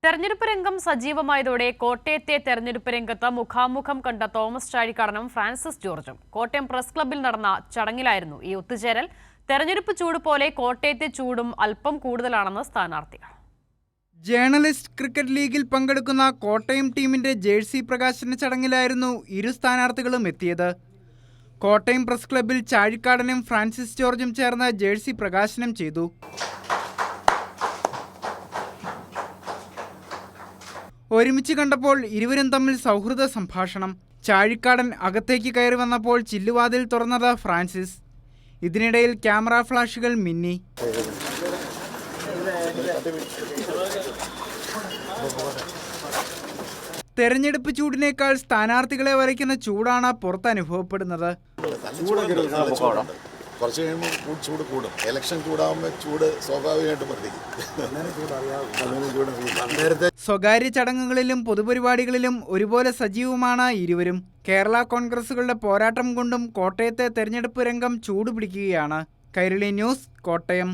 തെരഞ്ഞെടുപ്പ് രംഗം സജീവമായതോടെ കോട്ടയത്തെ തെരഞ്ഞെടുപ്പ് രംഗത്ത് മുഖാമുഖം കണ്ട തോമസ് ചാഴിക്കാടനും ഫ്രാൻസിസ് ജോർജും കോട്ടയം പ്രസ് ക്ലബ്ബിൽ നടന്ന ചടങ്ങിലായിരുന്നു ഈ ഒത്തുചേരൽ. തെരഞ്ഞെടുപ്പ് ചൂട് പോലെ കോട്ടയത്തെ ചൂടും അല്പം കൂടുതലാണെന്ന് സ്ഥാനാർത്ഥികൾ. ജേർണലിസ്റ്റ് ക്രിക്കറ്റ് ലീഗിൽ പങ്കെടുക്കുന്ന കോട്ടയം ടീമിന്റെ ജേഴ്സി പ്രകാശന ചടങ്ങിലായിരുന്നു ഇരു സ്ഥാനാർത്ഥികളും എത്തിയത്. കോട്ടയം പ്രസ് ക്ലബ്ബിൽ ചാഴിക്കാടനും ഫ്രാൻസിസ് ജോർജും ചേർന്ന് ജേഴ്സി പ്രകാശനം ചെയ്തു. ഒരുമിച്ച് കണ്ടപ്പോൾ ഇരുവരും തമ്മിൽ സൗഹൃദ സംഭാഷണം. ചാഴിക്കാടൻ അകത്തേക്ക് കയറി വന്നപ്പോൾ ചില്ലുവാതിൽ തുറന്നത് ഫ്രാൻസിസ്. ഇതിനിടയിൽ ക്യാമറ ഫ്ലാഷുകൾ മിന്നി. തെരഞ്ഞെടുപ്പ് ചൂടിനേക്കാൾ സ്ഥാനാർത്ഥികളെ വരയ്ക്കുന്ന ചൂടാണ് പുറത്ത് അനുഭവപ്പെടുന്നത്. കുറച്ച് കഴിയുമ്പോൾ ചൂട് കൂടും. ഇലക്ഷൻ ചൂടാകുമ്പോൾ ചൂട് സ്വാഭാവികമായിട്ടും വർദ്ധിക്കും. സ്വകാര്യ ചടങ്ങുകളിലും പൊതുപരിപാടികളിലും ഒരുപോലെ സജീവമാണ് ഇരുവരും. കേരള കോൺഗ്രസുകളുടെ പോരാട്ടം കൊണ്ടും കോട്ടയത്തെ തെരഞ്ഞെടുപ്പ് രംഗം ചൂടുപിടിക്കുകയാണ്. കൈരളി ന്യൂസ്, കോട്ടയം.